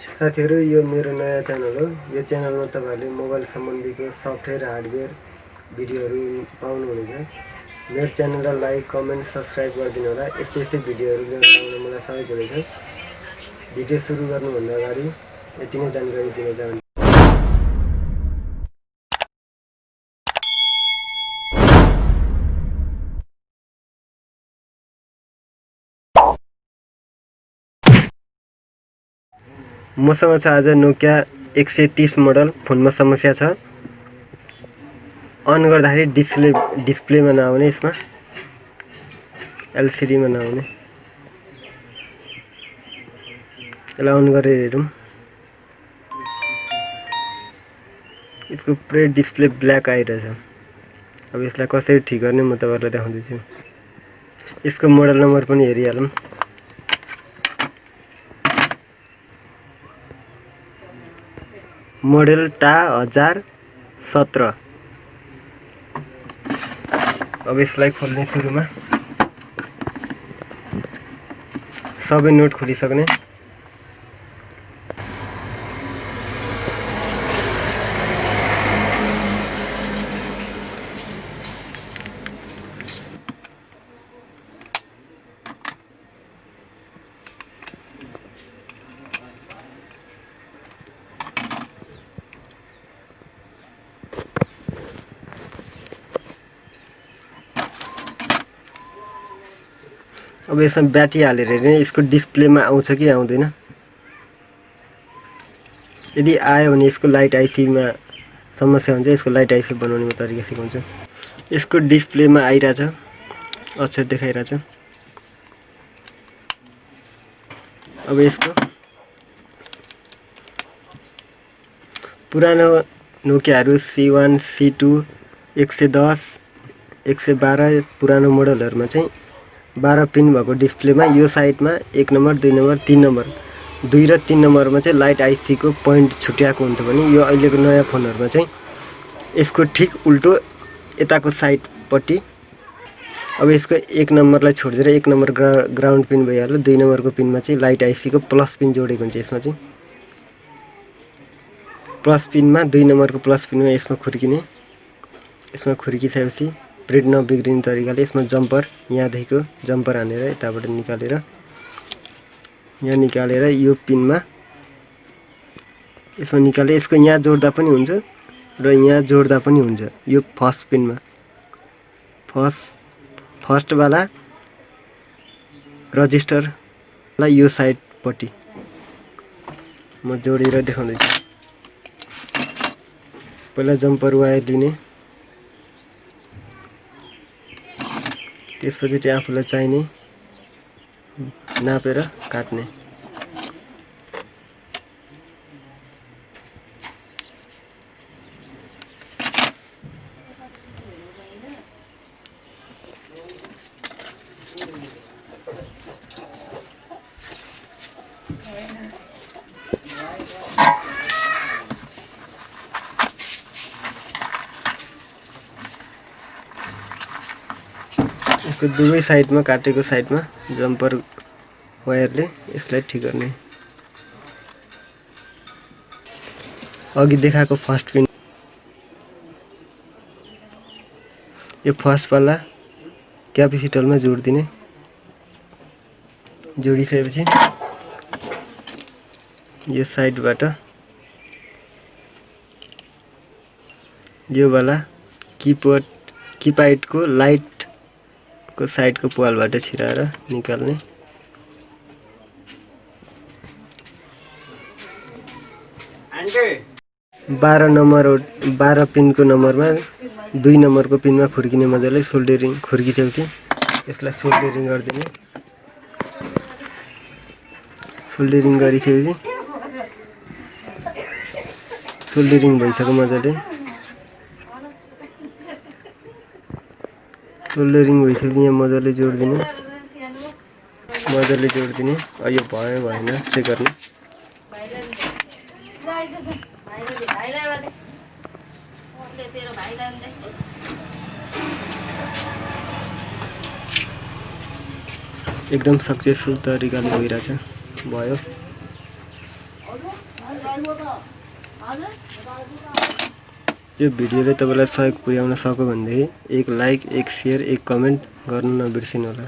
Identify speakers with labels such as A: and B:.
A: साथीहरु यो मेरो नयाँ च्यानल हो। यो च्यानलमा तपाईहरुले मोबाइल सम्बन्धीको सफ्टवेयर हार्डवेयर भिडियोहरु पाउनुहुनेछ। मेरो च्यानललाई लाइक कमेन्ट सब्स्क्राइब गरिदिनु होला। यस्तै भिडियोहरु लिएर आउन मलाई सहयोग हुनेछ। भिडियो सुरु गर्नुभन्दा अगाडि यति नै जानकारी दिन चाहन्छु। मसँग छ आज नोकिया 130 मोडल फोनमा समस्या छ। अन गर्दाखेरि डिस्प्लेमा नआउने, यसमा एलसीडी मा नआउने। यसलाई अन गरेर हेरौँ। यसको पुरै डिस्प्ले ब्ल्याक आइरहेछ। अब यसलाई कसरी ठीक गर्ने म तपाईहरुलाई देखाउँदैछु। यसको मोडल नम्बर पनि हेरिहालौँ। Model ta1017। अब यसलाई खोल्ने सुरुमा सबै नोट खोलिसक्ने। अब यसमा ब्याट्री हालेर हेर्ने यसको डिस्प्लेमा आउँछ कि आउँदैन। यदि आयो भने यसको लाइट आइसीमा समस्या हुन्छ। यसको लाइट आइसी बनाउने म तरिका सिकाउँछु। यसको डिस्प्लेमा आइराछ, अक्षर देखाइराछ। अब यसको पुरानो नोकियाहरु C1 C2 110 112 पुरानो मोडलहरुमा चाहिँ 12 पिन भएको डिस्प्लेमा यो साइडमा 1 नम्बर 2 नम्बर 3 नम्बर 2 र 3 नम्बरमा चाहिँ लाइट आइसी को पोइन्ट छुट्याएको हुन्छ भने यो अहिलेको नयाँ फोनहरुमा चाहिँ यसको ठीक उल्टो यताको साइड पट्टि। अब यसको 1 नम्बरलाई छोडेर 1 नम्बर ग्राउन्ड पिन भइहाल्यो। 2 नम्बरको पिनमा चाहिँ लाइट आइसी को प्लस पिन जोडेको हुन्छ। यसमा चाहिँ प्लस पिनमा 2 नम्बरको प्लस पिनमा यसमा खुर्किने। यसमा खुर्किसकेपछि प्रिन्ट नबिग्रिने तरिकाले यसमा जम्पर यहाँदेखिको जम्पर हानेर यताबाट निकालेर यहाँ निकालेर यो पिनमा यसमा निकाले यसको यहाँ जोड्दा पनि हुन्छ र यहाँ जोड्दा पनि हुन्छ। यो फर्स्ट पिनमा फर्स्ट वाला रजिस्टरलाई यो साइड पट्टि म जोडेर देखाउँदैछु। पहिला जम्पर वायर लिने, त्यसपछि आफूलाई चाहिने नापेर काट्ने। यसको दुवै साइडमा काटेको साइडमा जम्पर वायरले यसलाई ठीक गर्ने। अघि देखाएको फर्स्ट पिन यो फर्स्ट वाला क्यापेसिटरमा जोडिदिने। जोडिसकेपछि यो साइडबाट यो वाला कीपैडको लाइट को साइडको प्वालबाट छिराएर निकाल्ने। बाह्र नम्बर 12 पिनको नम्बरमा 2 नम्बरको पिनमा खुर्किने। मजाले सोल्डरिङ खुर्किसकेपछि यसलाई सोल्डरिङ गरिदिने। सोल्डरिङ गरिसकेपछि सोल्डरिङ भइसक्यो। मजाले सोल्डरिङ भइसक्यो। यहाँ मजाले जोडिदिने। यो भयो भएन चेक गर्ने। एकदम सक्सेसफुल तरिकाले भइरहेछ। भयो। यो भिडियोले तपाईलाई सहयोग पुर्याउन सक्यो भनेदेखि एक लाइक, एक शेयर, एक कमेन्ट गर्न नबिर्सिनु होला।